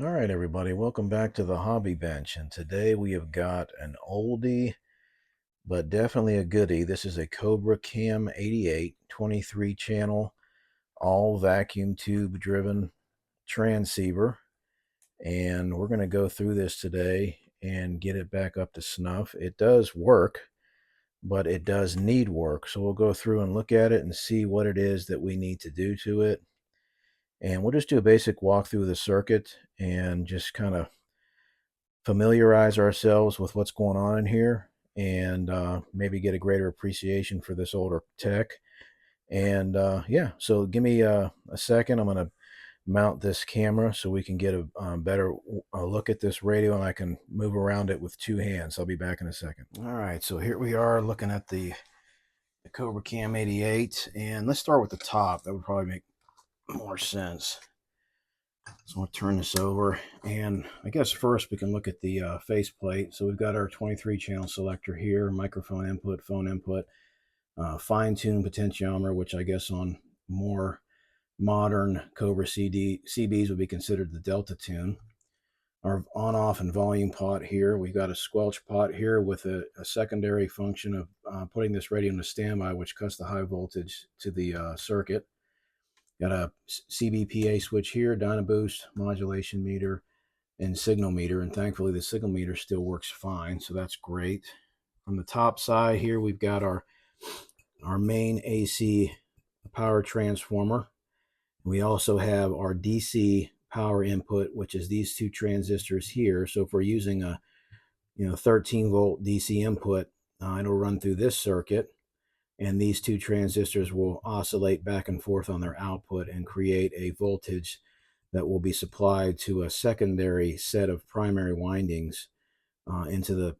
All right, everybody, welcome back to the Hobby Bench. And today we have got an oldie, but definitely a goodie. This is a Cobra Cam 88 23 channel, all vacuum tube driven transceiver. And we're going to go through this today and get it back up to snuff. It does work, but it does need work. So we'll go through and look at it and see what it is that we need to do to it. And we'll just do a basic walkthrough of the circuit and just kind of familiarize ourselves with what's going on in here and maybe get a greater appreciation for this older tech. And yeah, so give me a second. I'm going to mount this camera so we can get a better look at this radio, and I can move around it with two hands. I'll be back in a second. All right, so here we are looking at the Cobra Cam 88, and let's start with the top. That would probably make more sense. So I'll turn this over, and I guess first we can look at the faceplate. So we've got our 23 channel selector here, microphone input, phone input, fine-tuned potentiometer, which I guess on more modern Cobra CBs would be considered the delta tune. Our on-off and volume pot here. We've got a squelch pot here with a secondary function of putting this radio into standby, which cuts the high voltage to the circuit. Got a CBPA switch here, Dynaboost, modulation meter, and signal meter. And thankfully, the signal meter still works fine, so that's great. On the top side here, we've got our main AC power transformer. We also have our DC power input, which is these two transistors here. So if we're using a 13 volt DC input, it'll run through this circuit. And these two transistors will oscillate back and forth on their output and create a voltage that will be supplied to a secondary set of primary windings into the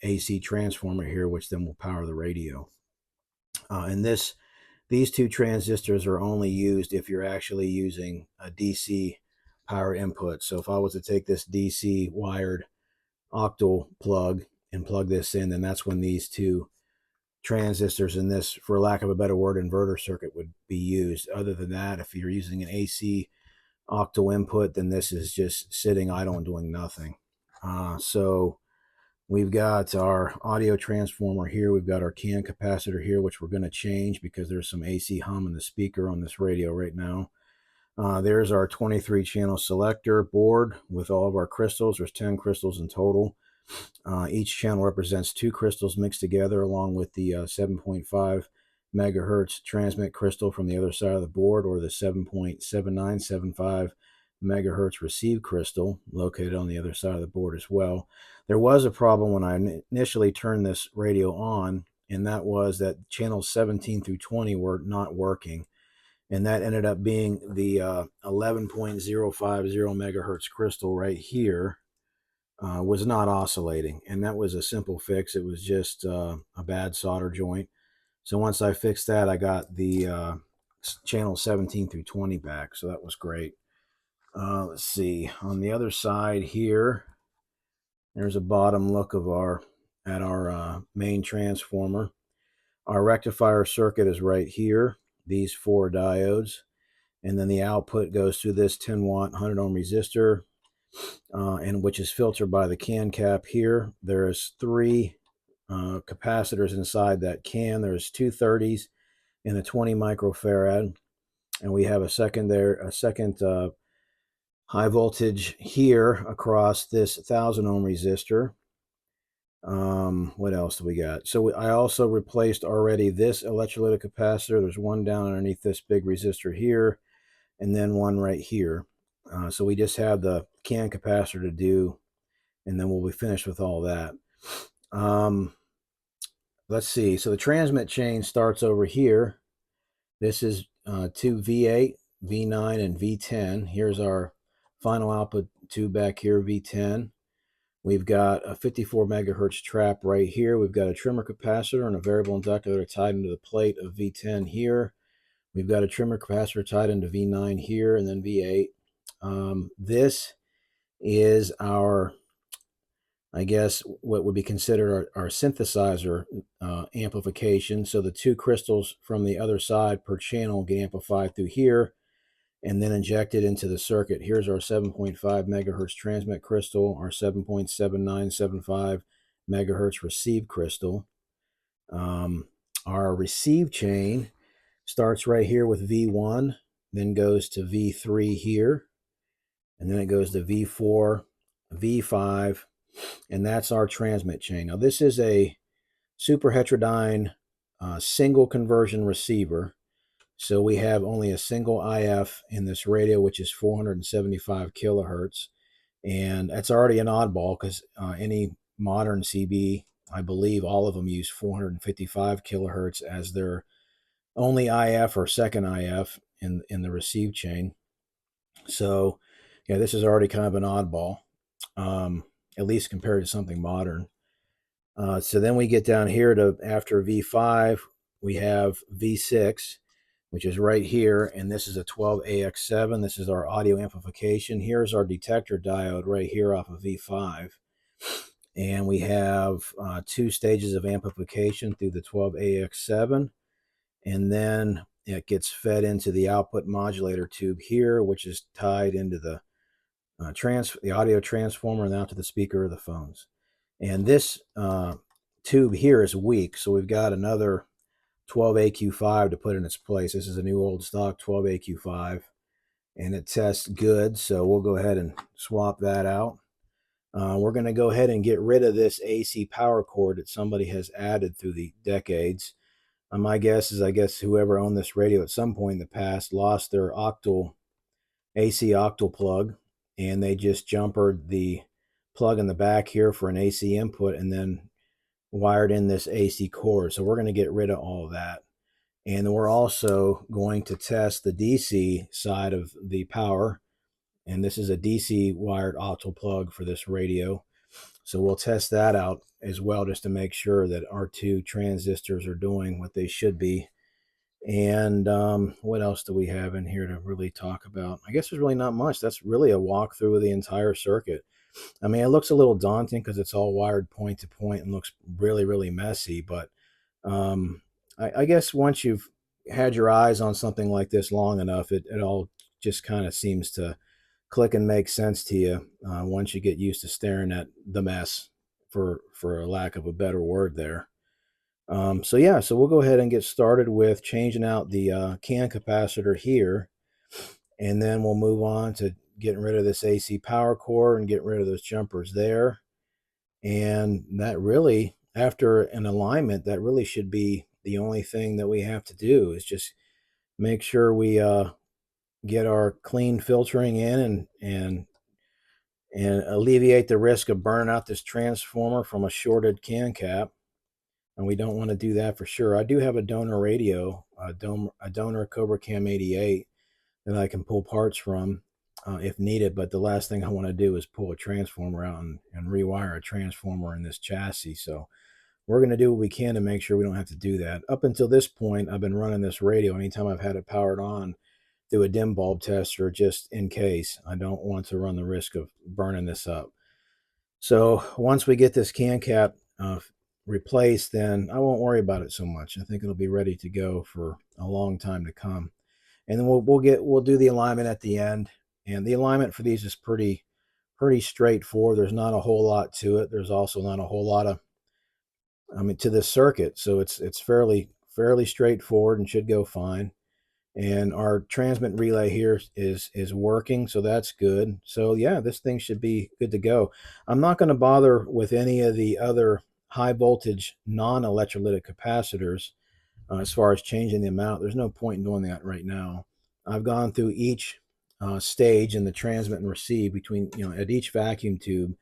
AC transformer here, which then will power the radio. And these two transistors are only used if you're actually using a DC power input. So if I was to take this DC wired octal plug and plug this in, then that's when these two transistors in this, for lack of a better word, inverter circuit would be used. Other than that, if you're using an AC octal input, then this is just sitting idle and doing nothing. So we've got our audio transformer here. We've got our CAN capacitor here, which we're going to change because there's some AC hum in the speaker on this radio right now. There's our 23 channel selector board with all of our crystals. There's 10 crystals in total. Each channel represents two crystals mixed together, along with the 7.5 megahertz transmit crystal from the other side of the board, or the 7.7975 megahertz receive crystal located on the other side of the board as well. There was a problem when I initially turned this radio on, and that was that channels 17 through 20 were not working. And that ended up being the 11.050 megahertz crystal right here. Was not oscillating, and that was a simple fix. It was just a bad solder joint. So once I fixed that, I got the channel 17 through 20 back, so that was great. Let's see, on the other side here, there's a bottom look of our main transformer. Our rectifier circuit is right here, these four diodes, and then the output goes through this 10 watt 100 ohm resistor, and which is filtered by the can cap here. There's three capacitors inside that can. There's two 30s and a 20 microfarad, and we have a second high voltage here across this 1000 ohm resistor. What else do we got? So I also replaced already this electrolytic capacitor. There's one down underneath this big resistor here, and then one right here. So we just have the can capacitor to do, and then we'll be finished with all that. Let's see. So the transmit chain starts over here. This is two V8, V9, and V10. Here's our final output tube back here, V10. We've got a 54 megahertz trap right here. We've got a trimmer capacitor and a variable inductor that are tied into the plate of V10 here. We've got a trimmer capacitor tied into V9 here, and then V8. This is our, I guess, what would be considered our synthesizer amplification. So the two crystals from the other side per channel get amplified through here, and then inject it into the circuit. Here's our 7.5 megahertz transmit crystal, our 7.7975 megahertz receive crystal. Our receive chain starts right here with V1, then goes to V3 here, and then it goes to V4, V5, and that's our transmit chain. Now this is a super heterodyne single conversion receiver. So we have only a single IF in this radio, which is 475 kilohertz. And that's already an oddball because any modern CB, I believe all of them use 455 kilohertz as their only IF or second IF in the receive chain. So yeah, this is already kind of an oddball, at least compared to something modern. So then we get down here to after V5, we have V6, which is right here, and this is a 12AX7. This is our audio amplification. Here's our detector diode right here off of V5. And we have 2 stages of amplification through the 12AX7. And then it gets fed into the output modulator tube here, which is tied into the audio transformer and out to the speaker of the phones. And this tube here is weak, so we've got another 12AQ5 to put in its place. This is a new old stock 12AQ5, and it tests good, so we'll go ahead and swap that out. We're going to go ahead and get rid of this AC power cord that somebody has added through the decades. My guess is, I guess whoever owned this radio at some point in the past lost their AC octal plug, and they just jumpered the plug in the back here for an AC input and then wired in this AC cord. So we're going to get rid of all of that. And we're also going to test the DC side of the power. And this is a DC wired octal plug for this radio. So we'll test that out as well, just to make sure that our 2 transistors are doing what they should be. And what else do we have in here to really talk about? I guess there's really not much. That's really a walkthrough of the entire circuit. I mean, it looks a little daunting because it's all wired point to point and looks really, really messy. But I guess once you've had your eyes on something like this long enough, it all just kind of seems to click and make sense to you once you get used to staring at the mess, for a lack of a better word there. So yeah, so we'll go ahead and get started with changing out the CAN capacitor here, and then we'll move on to getting rid of this AC power core and getting rid of those jumpers there. And that really, after an alignment, that really should be the only thing that we have to do, is just make sure we get our clean filtering in and alleviate the risk of burning out this transformer from a shorted CAN cap. And we don't want to do that for sure. I do have a donor radio, a donor Cobra Cam 88 that I can pull parts from if needed, but the last thing I want to do is pull a transformer out and rewire a transformer in this chassis. So we're going to do what we can to make sure we don't have to do that. Up until this point, I've been running this radio anytime I've had it powered on through a dim bulb tester, just in case. I don't want to run the risk of burning this up. So once we get this CAN cap replaced, then I won't worry about it so much. I think it'll be ready to go for a long time to come. And then we'll do the alignment at the end. And the alignment for these is pretty straightforward. There's not a whole lot to it. There's also not a whole lot of, to this circuit. So it's fairly straightforward and should go fine. And our transmit relay here is working, so that's good. So yeah, this thing should be good to go. I'm not going to bother with any of the other high voltage non-electrolytic capacitors as far as changing the amount. There's no point in doing that right now. I've gone through each stage in the transmit and receive between, at each vacuum tube,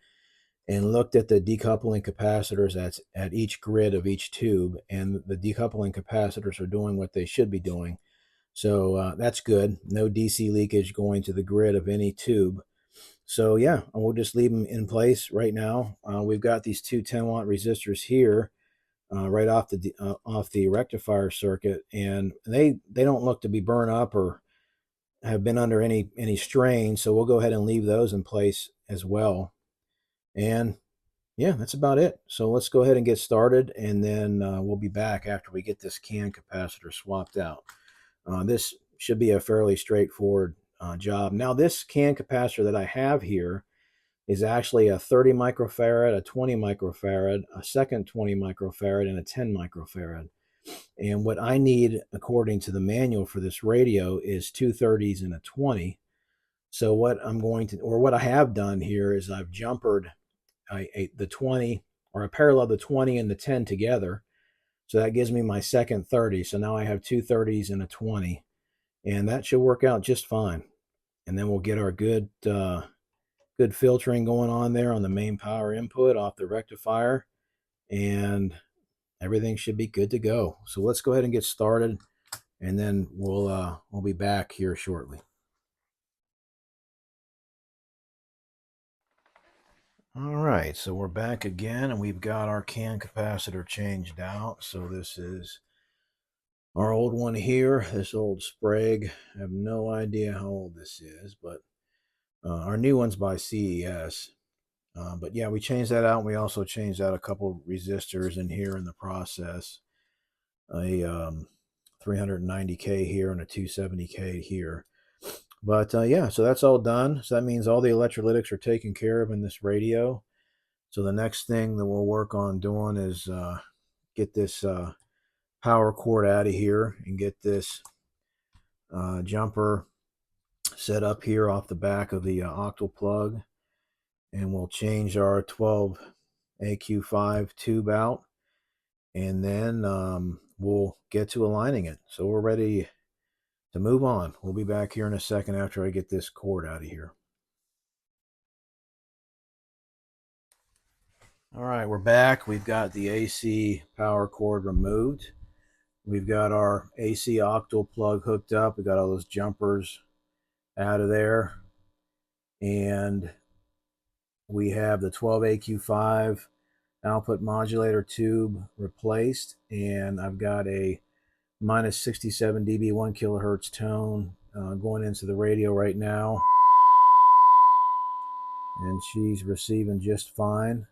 and looked at the decoupling capacitors at each grid of each tube, and the decoupling capacitors are doing what they should be doing. So that's good. No DC leakage going to the grid of any tube. So yeah, we'll just leave them in place right now. We've got these 2 10-watt resistors here right off the rectifier circuit, and they don't look to be burned up or have been under any strain. So we'll go ahead and leave those in place as well. And yeah, that's about it. So let's go ahead and get started, and then we'll be back after we get this CAN capacitor swapped out. This should be a fairly straightforward job. Now this can capacitor that I have here is actually a 30 microfarad, a 20 microfarad, a second 20 microfarad, and a 10 microfarad. And what I need, according to the manual for this radio, is two 30s and a 20. So what I'm going to, or what I have done here is I've jumpered the 20, or I parallel the 20 and the 10 together. So that gives me my second 30. So now I have two 30s and a 20. And that should work out just fine. And then we'll get our good filtering going on there on the main power input off the rectifier, and everything should be good to go. So let's go ahead and get started, and then we'll be back here shortly. All right, so we're back again, and we've got our can capacitor changed out. So this is our old one here, this old Sprague. I have no idea how old this is, but our new one's by CES. But yeah, we changed that out. And we also changed out a couple resistors in here in the process. A 390K here and a 270K here. But yeah, so that's all done. So that means all the electrolytics are taken care of in this radio. So the next thing that we'll work on doing is get this power cord out of here and get this jumper set up here off the back of the octal plug. And we'll change our 12 AQ5 tube out, and then we'll get to aligning it. So we're ready to move on. We'll be back here in a second after I get this cord out of here. All right, we're back. We've got the AC power cord removed. We've got our AC octal plug hooked up. We got all those jumpers out of there. And we have the 12AQ5 output modulator tube replaced, and I've got a minus 67 dB 1 kilohertz tone going into the radio right now, and she's receiving just fine.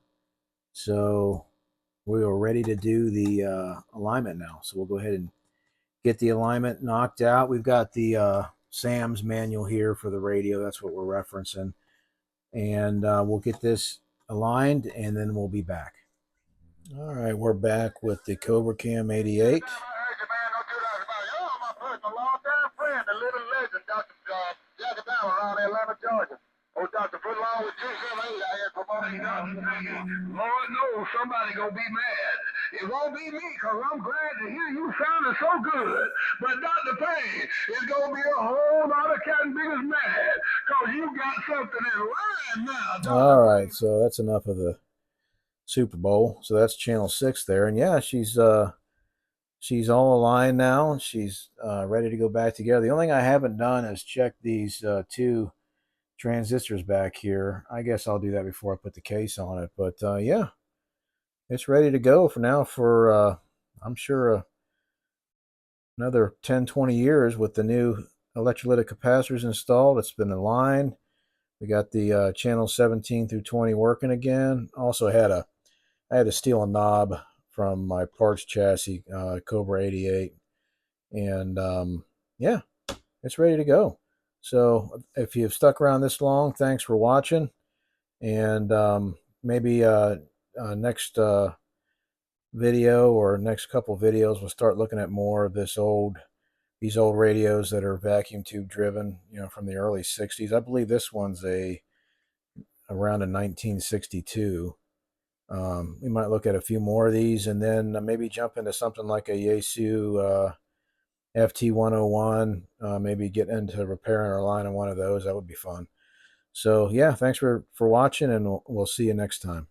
So we are ready to do the alignment now. So we'll go ahead and get the alignment knocked out. We've got the Sam's manual here for the radio. That's what we're referencing, and we'll get this aligned, and then we'll be back. All right, we're back with the Cobra Cam 88. Lord knows somebody gonna be mad. It won't be me, because I'm glad to hear you sounding so good. But Dr. Payne, it's gonna be a whole lot of cat and biggest mad, because you got something in line now, Dr. All right, so that's enough of the Super Bowl. So that's channel 6 there, and yeah, she's all aligned now. She's ready to go back together. The only thing I haven't done is check these two transistors back here. I guess I'll do that before I put the case on it. But yeah, it's ready to go for now for I'm sure another 10-20 years with the new electrolytic capacitors installed. It's been aligned. We got the channel 17 through 20 working again. Also I had to steal a knob from my parts chassis, Cobra 88, and yeah, it's ready to go. So if you've stuck around this long, thanks for watching, and maybe next video or next couple videos we'll start looking at more of these old radios that are vacuum tube driven, from the early 60s. I believe this one's around in 1962. We might look at a few more of these, and then maybe jump into something like a Yaesu FT101, maybe get into repairing or aligning one of those. That would be fun. So yeah, thanks for watching, and we'll see you next time.